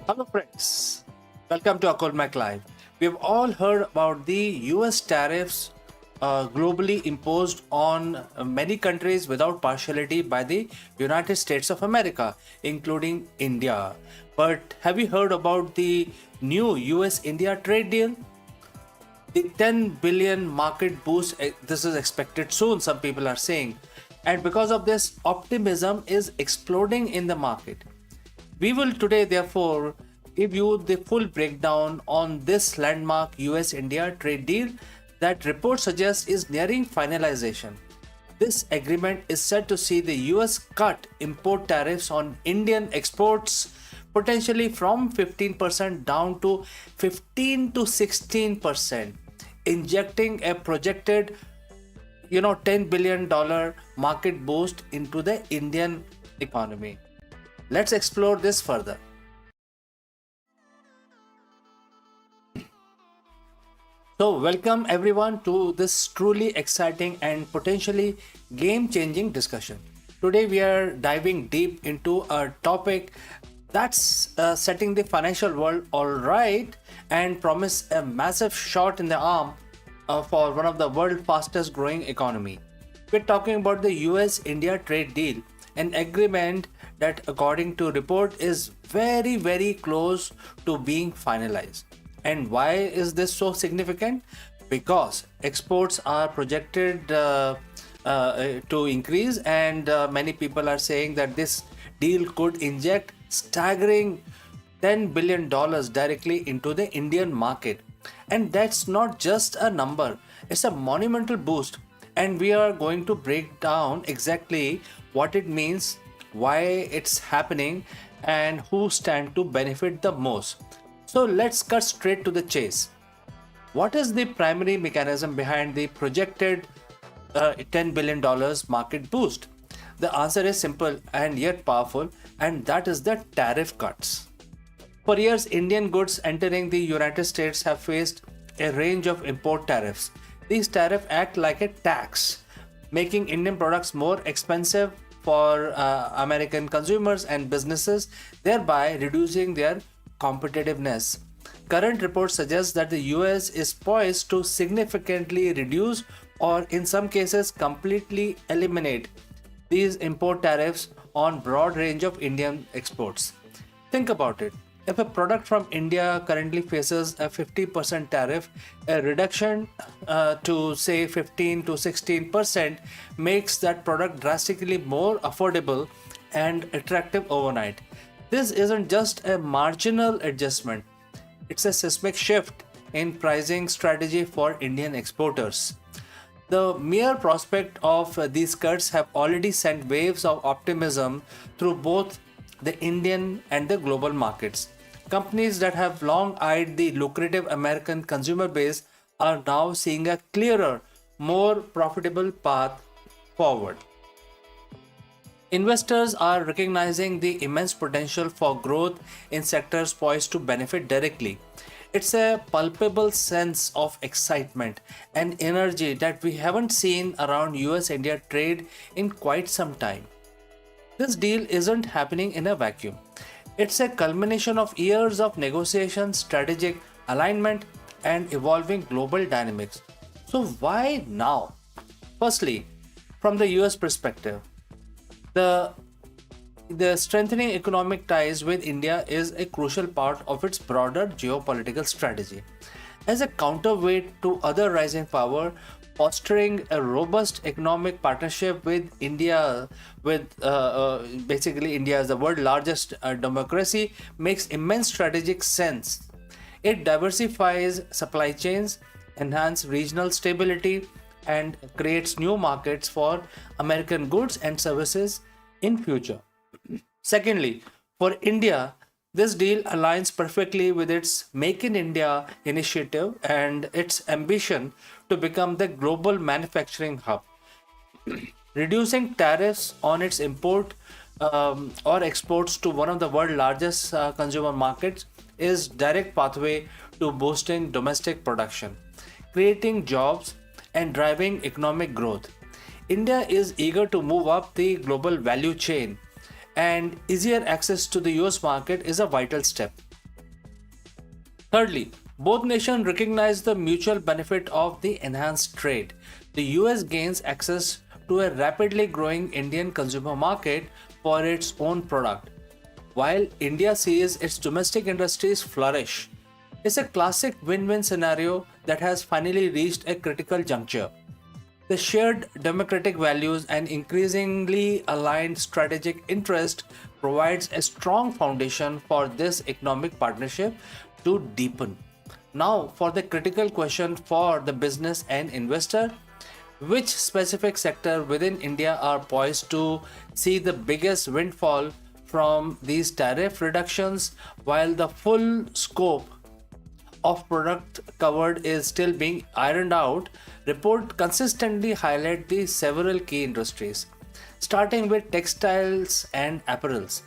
Hello, friends. Welcome to Akulmach Live. We've all heard about the US tariffs globally imposed on many countries without partiality by the United States of America, including India. But have you heard about the new US India trade deal? The 10 billion market boost, this is expected soon, some people are saying. And because of this, optimism is exploding in the market. We will today, therefore, give you the full breakdown on this landmark US India trade deal that report suggests is nearing finalization. This agreement is set to see the US cut import tariffs on Indian exports potentially from 15% down to 15 to 16%, injecting a projected $10 billion market boost into the Indian economy. Let's explore this further. So, welcome everyone to this truly exciting and potentially game changing discussion. Today, we are diving deep into a topic that's setting the financial world all right and promise a massive shot in the arm for one of the world's fastest growing economy. We're talking about the US India trade deal, an agreement that according to report is very close to being finalized. And why is this so significant? Because exports are projected to increase, and many people are saying that this deal could inject staggering $10 billion directly into the Indian market. And that's not just a number, it's a monumental boost. And we are going to break down exactly what it means, why it's happening, and who stand to benefit the most. So let's cut straight to the chase. What is the primary mechanism behind the projected $10 billion market boost? The answer is simple and yet powerful, and that is the tariff cuts. For years, Indian goods entering the United States have faced a range of import tariffs. These tariffs act like a tax, making Indian products more expensive for American consumers and businesses, thereby reducing their competitiveness. Current reports suggest that the US is poised to significantly reduce or in some cases completely eliminate these import tariffs on broad range of Indian exports. Think about it. If a product from India currently faces a 50% tariff, a reduction to say 15 to 16% makes that product drastically more affordable and attractive overnight. This isn't just a marginal adjustment, it's a seismic shift in pricing strategy for Indian exporters. The mere prospect of these cuts have already sent waves of optimism through both the Indian and the global markets. Companies that have long eyed the lucrative American consumer base are now seeing a clearer, more profitable path forward. Investors are recognizing the immense potential for growth in sectors poised to benefit directly. It's a palpable sense of excitement and energy that we haven't seen around US India trade in quite some time. This deal isn't happening in a vacuum. It's a culmination of years of negotiation, strategic alignment, and evolving global dynamics. So, why now? Firstly, from the US perspective, the the strengthening economic ties with India is a crucial part of its broader geopolitical strategy. As a counterweight to other rising power, fostering a robust economic partnership with India, with basically India as the world's largest democracy, makes immense strategic sense. It diversifies supply chains, enhances regional stability, and creates new markets for American goods and services in future. Secondly, for India, this deal aligns perfectly with its Make in India initiative and its ambition to become the global manufacturing hub. Reducing tariffs on its import or exports to one of the world's largest consumer markets is direct pathway to boosting domestic production, creating jobs and driving economic growth. India is eager to move up the global value chain, and easier access to the US market is a vital step. Thirdly, both nations recognize the mutual benefit of the enhanced trade. The US gains access to a rapidly growing Indian consumer market for its own product, while India sees its domestic industries flourish. It's a classic win win scenario that has finally reached a critical juncture. The shared democratic values and increasingly aligned strategic interest provides a strong foundation for this economic partnership to deepen. Now, for the critical question for the business and investor, which specific sector within India are poised to see the biggest windfall from these tariff reductions while the full scope of product covered is still being ironed out, report consistently highlight the several key industries, starting with textiles and apparels.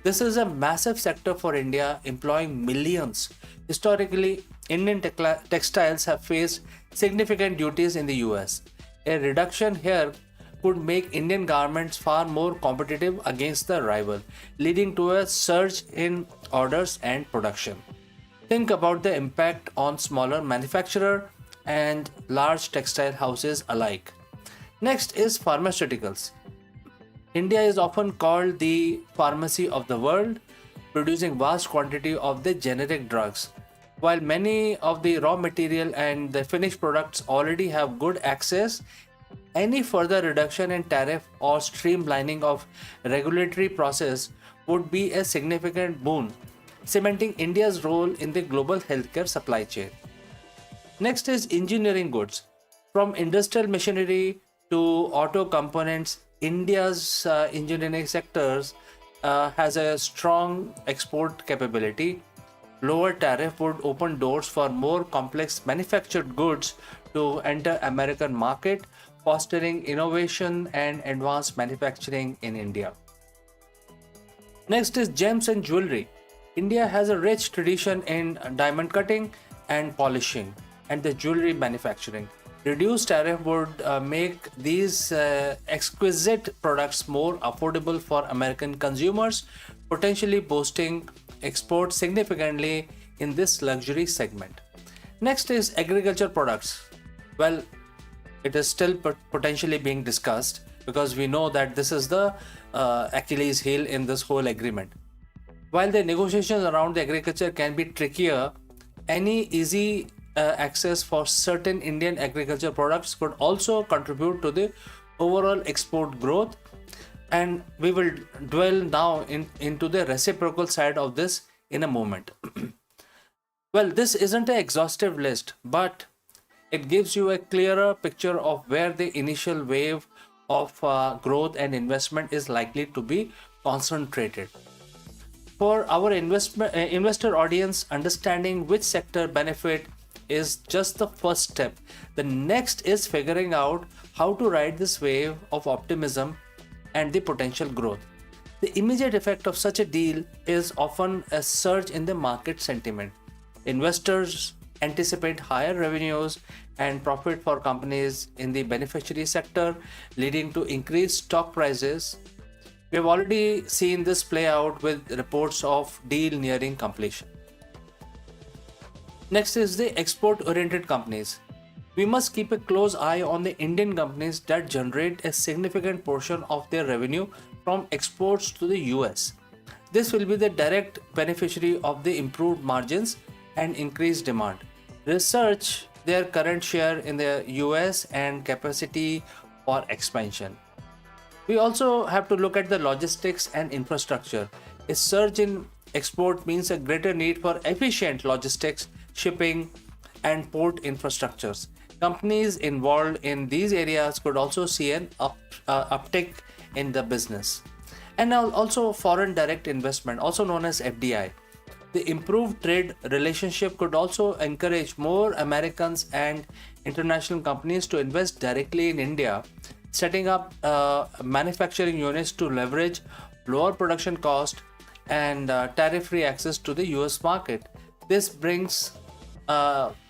This is a massive sector for India, employing millions. Historically, Indian textiles have faced significant duties in the US. A reduction here could make Indian garments far more competitive against the rival, leading to a surge in orders and production. Think about the impact on smaller manufacturer and large textile houses alike. Next is pharmaceuticals. India is often called the pharmacy of the world, producing vast quantity of the generic drugs. While many of the raw material and the finished products already have good access, any further reduction in tariff or streamlining of regulatory process would be a significant boon, cementing India's role in the global healthcare supply chain. Next is engineering goods. From industrial machinery to auto components, India's engineering sectors has a strong export capability. Lower tariff would open doors for more complex manufactured goods to enter American market, fostering innovation and advanced manufacturing in India. Next is gems and jewelry. India has a rich tradition in diamond cutting and polishing and the jewelry manufacturing. Reduced tariff would make these exquisite products more affordable for American consumers, potentially boosting exports significantly in this luxury segment. Next is agriculture products. Well, it is still potentially being discussed because we know that this is the Achilles heel in this whole agreement. While the negotiations around the agriculture can be trickier, any easy access for certain Indian agriculture products could also contribute to the overall export growth. And we will dwell now into the reciprocal side of this in a moment. Well, this isn't an exhaustive list, but it gives you a clearer picture of where the initial wave of growth and investment is likely to be concentrated. For our investor audience, understanding which sector benefit is just the first step. The next is figuring out how to ride this wave of optimism and the potential growth. The immediate effect of such a deal is often a surge in the market sentiment. Investors anticipate higher revenues and profit for companies in the beneficiary sector, leading to increased stock prices. We have already seen this play out with reports of deal nearing completion. Next is the export oriented companies. We must keep a close eye on the Indian companies that generate a significant portion of their revenue from exports to the US. This will be the direct beneficiary of the improved margins and increased demand. Research their current share in the US and capacity for expansion. We also have to look at the logistics and infrastructure. A surge in export means a greater need for efficient logistics, shipping, and port infrastructures. Companies involved in these areas could also see an uptick in the business. And now also foreign direct investment, also known as FDI. The improved trade relationship could also encourage more Americans and international companies to invest directly in India, setting up manufacturing units to leverage lower production cost and tariff-free access to the US market. This brings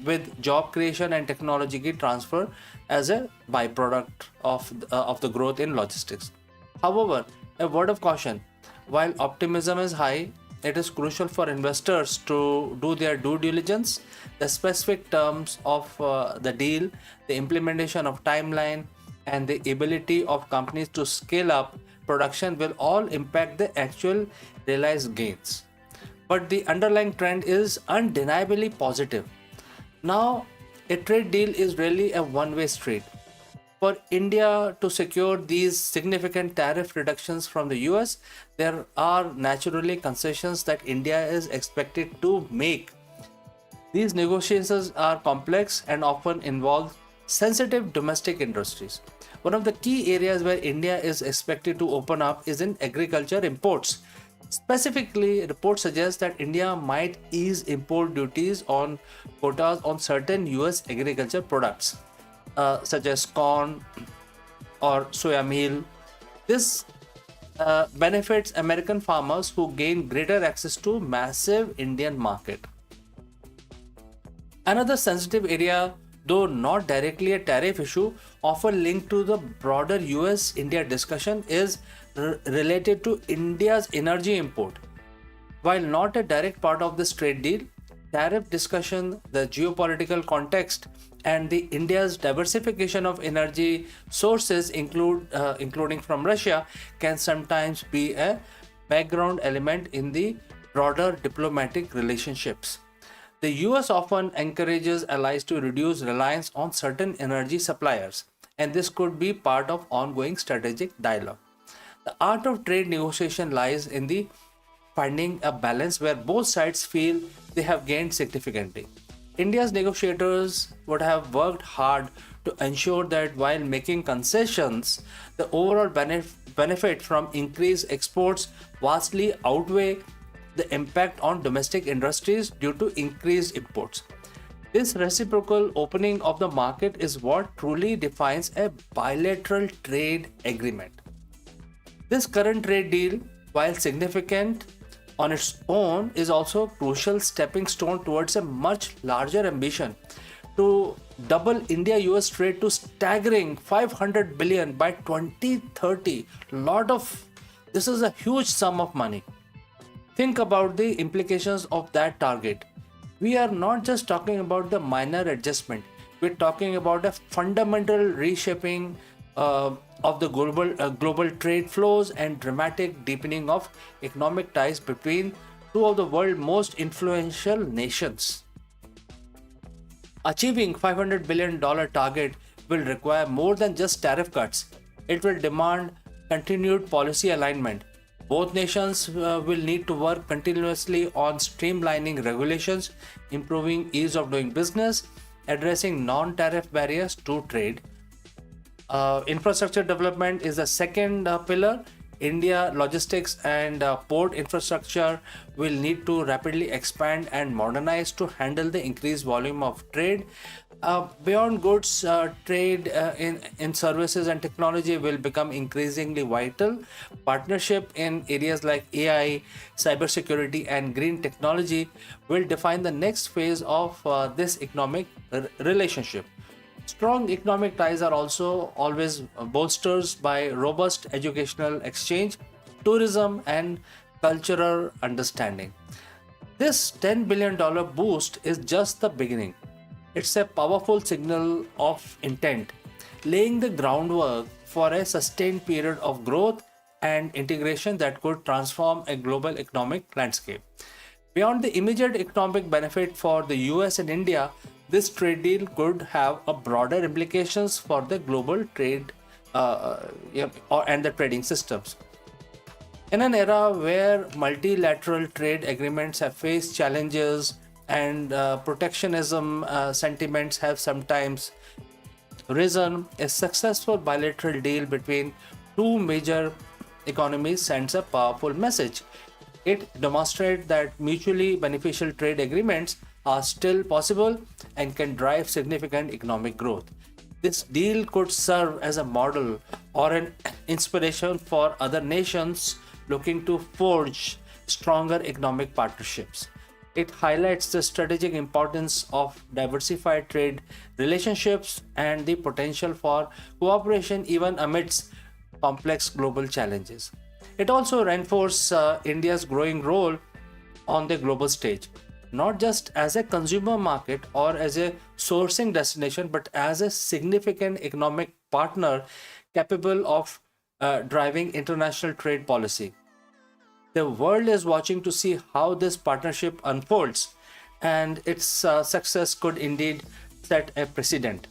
with job creation and technology transfer as a byproduct of the growth in logistics. However, a word of caution: while optimism is high, it is crucial for investors to do their due diligence. The specific terms of the deal, the implementation of timeline, and the ability of companies to scale up production will all impact the actual realized gains. But the underlying trend is undeniably positive. Now, a trade deal is really a one way street. For India to secure these significant tariff reductions from the US, there are naturally concessions that India is expected to make. These negotiations are complex and often involve sensitive domestic industries. One of the key areas where India is expected to open up is in agriculture imports. Specifically, reports suggest that India might ease import duties on quotas on certain US agriculture products, such as corn or soya meal. This benefits American farmers who gain greater access to massive Indian market. Another sensitive area, though not directly a tariff issue, often linked to the broader US India discussion, is related to India's energy import. While not a direct part of this trade deal, tariff discussion, the geopolitical context, and the India's diversification of energy sources, including from Russia, can sometimes be a background element in the broader diplomatic relationships. The US often encourages allies to reduce reliance on certain energy suppliers, and this could be part of ongoing strategic dialogue. The art of trade negotiation lies in the finding a balance where both sides feel they have gained significantly. India's negotiators would have worked hard to ensure that while making concessions, the overall benefit from increased exports vastly outweigh the impact on domestic industries due to increased imports. This reciprocal opening of the market is what truly defines a bilateral trade agreement. This current trade deal, while significant on its own, is also a crucial stepping stone towards a much larger ambition to double India-US trade to staggering 500 billion by 2030. This is a huge sum of money. Think about the implications of that target. We are not just talking about the minor adjustment, we're talking about a fundamental reshaping of the global trade flows and dramatic deepening of economic ties between two of the world's most influential nations. Achieving $500 billion target will require more than just tariff cuts. It will demand continued policy alignment. Both nations will need to work continuously on streamlining regulations, improving ease of doing business, addressing non-tariff barriers to trade. Infrastructure development is the second pillar. India logistics and port infrastructure will need to rapidly expand and modernize to handle the increased volume of trade. Beyond goods, trade in services and technology will become increasingly vital. Partnership in areas like AI, cybersecurity, and green technology will define the next phase of this economic relationship. Strong economic ties are also always bolstered by robust educational exchange, tourism, and cultural understanding. This $10 billion boost is just the beginning. It's a powerful signal of intent, laying the groundwork for a sustained period of growth and integration that could transform a global economic landscape. Beyond the immediate economic benefit for the US and India, this trade deal could have a broader implications for the global trade and the trading systems. In an era where multilateral trade agreements have faced challenges and protectionism sentiments have sometimes risen, a successful bilateral deal between two major economies sends a powerful message. It demonstrates that mutually beneficial trade agreements are still possible and can drive significant economic growth. This deal could serve as a model or an inspiration for other nations looking to forge stronger economic partnerships. It highlights the strategic importance of diversified trade relationships and the potential for cooperation even amidst complex global challenges. It also reinforces India's growing role on the global stage, not just as a consumer market or as a sourcing destination, but as a significant economic partner capable of driving international trade policy. The world is watching to see how this partnership unfolds, and its success could indeed set a precedent.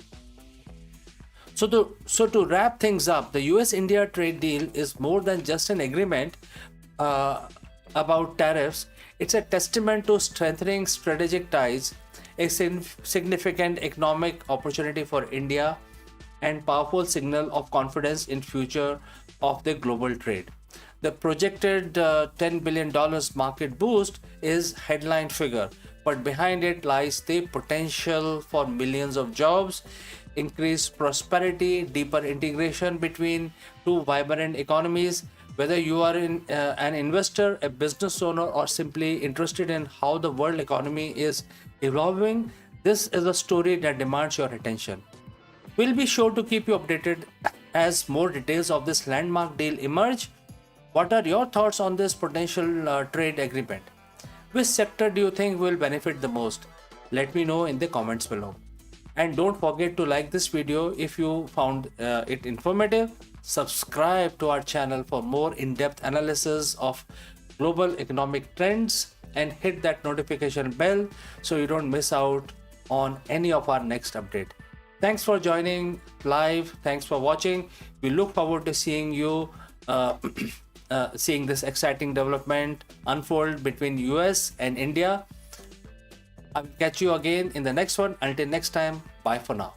So to wrap things up, the US India trade deal is more than just an agreement uh, about tariffs. It's a testament to strengthening strategic ties, a significant economic opportunity for India, and powerful signal of confidence in future of the global trade. The projected $10 billion market boost is headline figure, but behind it lies the potential for millions of jobs, increased prosperity, deeper integration between two vibrant economies. Whether you are an investor, a business owner, or simply interested in how the world economy is evolving, this is a story that demands your attention. We'll be sure to keep you updated as more details of this landmark deal emerge. What are your thoughts on this potential trade agreement? Which sector do you think will benefit the most? Let me know in the comments below. And don't forget to like this video if you found it informative. Subscribe to our channel for more in-depth analysis of global economic trends, and hit that notification bell so you don't miss out on any of our next update. Thanks for joining live. Thanks for watching. We look forward to seeing you seeing this exciting development unfold between US and India. I'll catch you again in the next one. Until next time, bye for now.